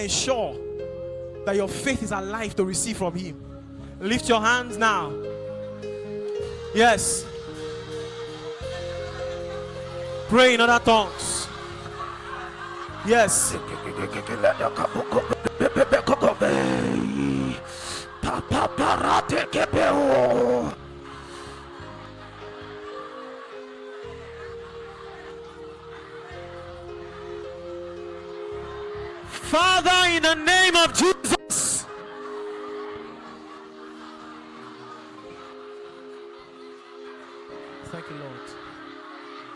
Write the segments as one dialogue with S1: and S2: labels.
S1: ensure that your faith is alive to receive from Him. Lift your hands now. Yes. Pray in other tongues. Yes. Father, in the name of Jesus, thank you, Lord.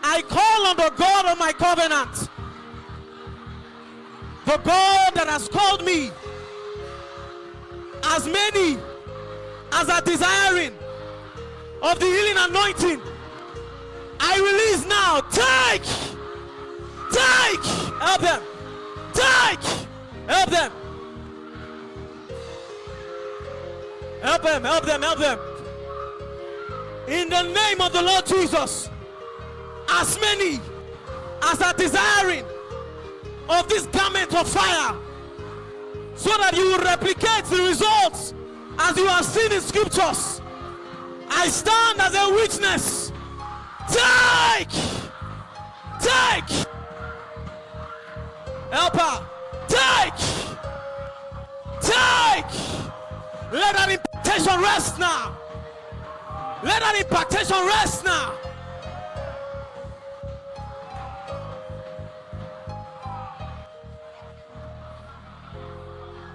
S1: I call on the God of my covenant, the God that has called me. As many as are desiring of the healing anointing, I release now. Take, help them. Take, help them. Help them. In the name of the Lord Jesus, as many as are desiring of this garment of fire, so that you will replicate the results as you have seen in scriptures, I stand as a witness. Take, help her. Take. Let that impartation rest now. Let that impartation rest now.